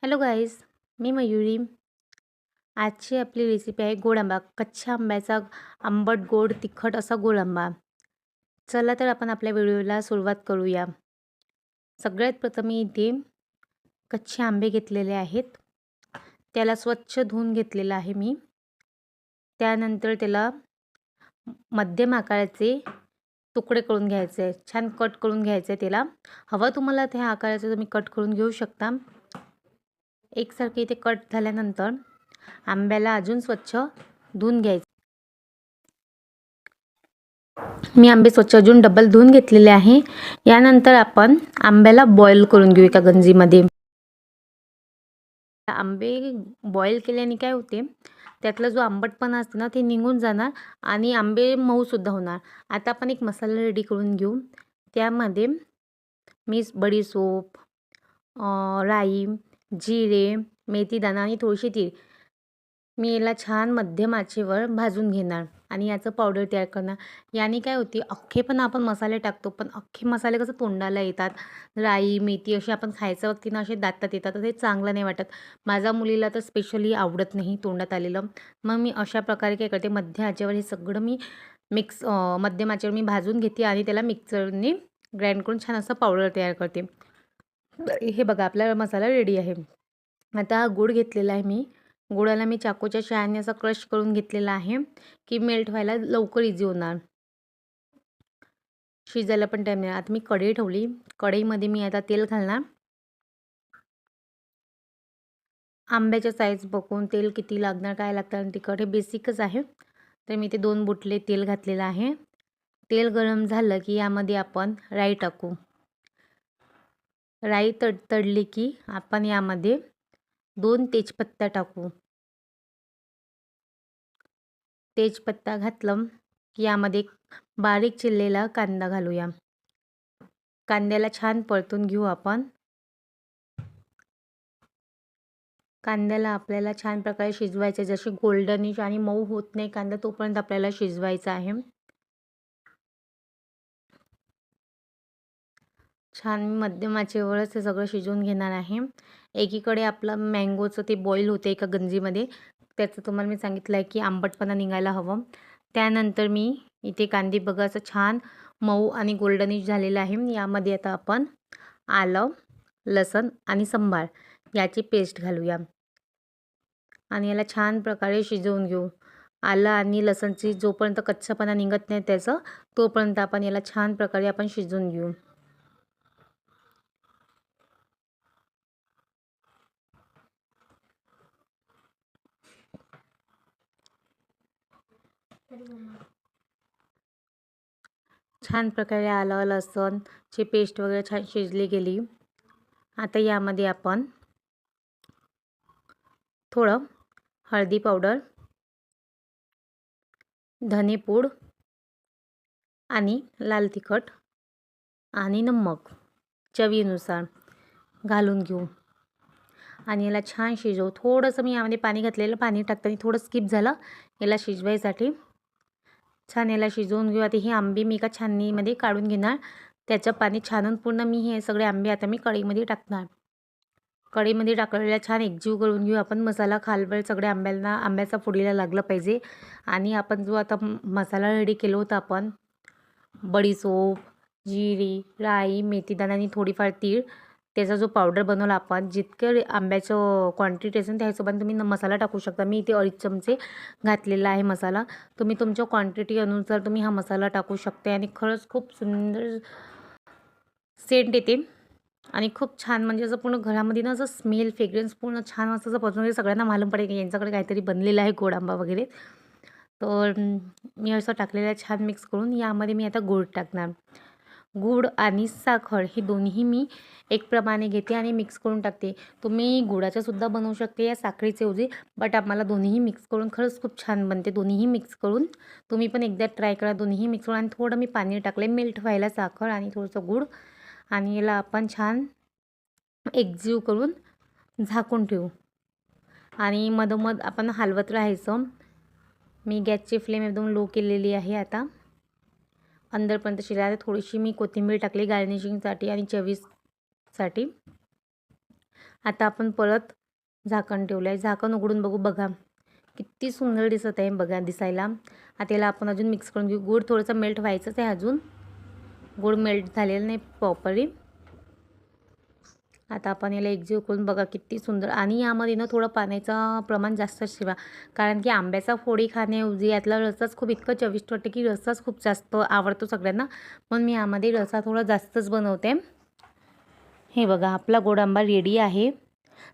Hello guys, मी मयुरी. आजची आपली recipe आहे गोड आंबा. कच्च्या आंब्याचा आंबट गोड तिखट असा गोड आंबा. चला तर आपण आपल्या व्हिडिओला सुरुवात करूया. सगळ्यात प्रथम मी इथे कच्चे आंबे घेतलेले आहेत. त्याला स्वच्छ धुवून घेतलेलं आहे मी. त्यानंतर त्याला मध्यम आकाराचे तुकडे करून घ्यायचे आहे. छान कट करून घ्यायचे आहे त्याला. हवं तुम्हाला त्या आकाराचं तुम्ही कट करून घेऊ शकता. एकसारखे इथे कट झाल्यानंतर आंब्याला अजून स्वच्छ धुवून घ्यायचे. मी आंबे स्वच्छ अजून डबल धुवून घेतलेले आहे. यानंतर आपण आंब्याला बॉईल करून घेऊ एका गंजीमध्ये. आंबे बॉईल केल्याने काय होते, त्यातला जो आंबटपणा असतो ना ते निघून जाणार आणि आंबे मऊसुद्धा होणार. आता आपण एक मसाला रेडी करून घेऊ. त्यामध्ये मी बडीशोप, राई, जिरे, मेथीदाणा आणि थोडीशी तीळ मी याला छान मध्यम आचेवर भाजून घेणार आणि याचं पावडर तयार करणार. याने काय होते, अख्खे पण आपण मसाले टाकतो पण अख्खे मसाले कसं तोंडाला येतात. राई, मेथी असे आपण खायचं वक्ती ना असे दातात येतात, तर ते चांगलं नाही वाटत. माझ्या मुलीला तर स्पेशली आवडत नाही तोंडात आलेलं. मग मी अशा प्रकारे काय करते, मध्य आचेवर हे सगळं मी मध्यम आचेवर मी भाजून घेते आणि त्याला मिक्सरने ग्राइंड करून छान असं पावडर तयार करते. हे बघा, आपला मसाला रेडी आहे. आता हा गूळ घेतलेला आहे मी. गुळाला मी चाकूच्या सहाय्याने असा क्रश करून घेतलेला आहे की मेल्ट व्हायला लवकर इझी होणार. शिजायला पण टाईम नाही. आता मी कढई ठेवली. कढईमध्ये मी आता तेल घालणार. आंब्याच्या साईज बघून तेल किती लागणार, काय लागणार आणि तिखट हे बेसिकच आहे. तर मी ते 2 बुटले तेल घातलेलं आहे. तेल गरम झालं की यामध्ये आपण राई टाकू. राई तडतडली की आपण यामध्ये 2 तेजपत्ता टाकू. तेजपत्ता घातलं की यामध्ये बारीक चिरलेला कांदा घालूया. कांद्याला छान परतून घेऊ आपण. कांद्याला आपल्याला छान प्रकारे शिजवायचे, जसे गोल्डनिश आणि मऊ होत नाही कांदा तोपर्यंत आपल्याला शिजवायचा आहे. छान मध्यम आचेवरच हे सगळं शिजवून घेणार आहे. एकीकडे आपलं मँगोचं ते बॉईल होते एका गंजीमध्ये. त्याचं तुम्हाला मी सांगितलं आहे की आंबटपणा निघायला हवं. त्यानंतर मी इथे कांदे बघा असं छान मऊ आणि गोल्डनिश झालेलं आहे. यामध्ये आता आपण आलं, लसूण आणि संबार याची पेस्ट घालूया आणि याला छान प्रकारे शिजवून घेऊ. आलं आणि लसणची जोपर्यंत कच्चापणा निघत नाही त्याचं, तोपर्यंत आपण याला छान प्रकारे आपण शिजवून घेऊ. छान प्रकारे आलं लसूणची पेस्ट वगैरे छान शिजली गेली. आता यामध्ये आपण थोडं हळदी पावडर, धनेपूड आणि लाल तिखट आणि नमक चवीनुसार घालून घेऊ आणि याला छान शिजवू. थोडंसं मी यामध्ये पाणी घातलेलं, पाणी टाकताना थोडं स्किप झालं याला शिजवायसाठी. छान याला शिजवून घेऊ. आता ही आंबे मी एका छाननीमध्ये काढून घेणार. त्याचं पाणी छानून पूर्ण मी हे सगळे आंबे आता मी कढईमध्ये टाकणार. कढईमध्ये टाकलेला छान एकजीव करून घेऊ आपण. मसाला खालवर सगळ्या आंब्याचा फोडीला लागलं पाहिजे. आणि आपण जो आता मसाला रेडी केला होता आपण, बडीशोप, जिरे, राई, मेथीदाणा आणि थोडीफार तीळ, त्याचा जो पावडर बनवला आपण, जितकं आंब्याचं क्वांटिटी असेल त्या हिशोबाने तुम्ही मसाला टाकू शकता. मी इथे 2.5 चमचे घातलेला आहे मसाला. तुम्ही तुमच्या क्वांटिटी अनुसार तुम्ही हा मसाला टाकू शकता आणि खरंच खूप सुंदर सेंट येते आणि खूप छान, म्हणजे असं पूर्ण घरामध्ये ना असं स्मेल फ्रेग्रन्स पूर्ण छान असं पसरून सगळ्यांना मालूम पडेल की यांच्याकडे काहीतरी बनलेलं आहे गोड आंबा वगैरे. तर मी असं टाकलेलं छान मिक्स करून यामध्ये मी आता गूळ टाकणार. गूळ आणि साखर हे दोन्ही मी एकप्रमाणे घेते आणि मिक्स करून टाकते. तुम्ही गुळाचं सुद्धा बनवू शकते या साखरेचे ऐवजी, बट आम्हाला दोन्हीही मिक्स करून खरंच खूप छान बनते. दोन्हीही मिक्स करून तुम्ही पण एकदा ट्राय करा. दोन्हीही मिक्स करून आणि थोडं मी पाणी टाकले मेल्ट व्हायला, साखर आणि थोडंसं गूळ, आणि याला आपण छान एकजीव करून झाकून ठेवू आणि मधोमध आपण हलवत राहायचं. मी गॅसची फ्लेम एकदम लो केलेली आहे. आता अंदरपर्यंत शिजायला थोडीशी मी कोथिंबीर टाकली गार्निशिंगसाठी आणि चवीसाठी. आता आपण परत झाकण ठेवलं आहे. झाकण उघडून बघू. बघा किती सुंदर दिसत आहे बघा दिसायला. आता याला आपण अजून मिक्स करून घेऊ. गूळ थोडंसं मेल्ट व्हायचंच आहे अजून. गूळ मेल्ट झालेलं नाही प्रॉपरली. आता आपण याला एकजीव करून बघा किती सुंदर. आणि यामध्ये ना थोडं पाण्याचं प्रमाण जास्तच ठेवा, कारण की आंब्याचा फोडी खाण्याऐवजी यातला रसाच खूप इतकं चविष्ट वाटतं की रसाच खूप जास्त आवडतो सगळ्यांना. पण मी यामध्ये रसा थोडा जास्तच बनवते. हे बघा आपला गोड आंबा रेडी आहे.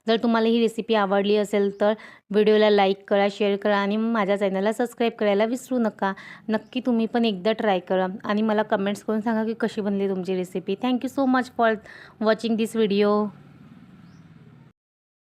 जर तुम्हाला ही रेसिपी आवडली असेल तर व्हिडिओला लाईक करा, शेअर करा आणि माझ्या चॅनलला सबस्क्राईब करायला विसरू नका. नक्की तुम्ही पण एकदा ट्राय करा आणि मला कमेंट्स करून सांगा की कशी बनली तुमची recipe. Thank you so much for watching this video.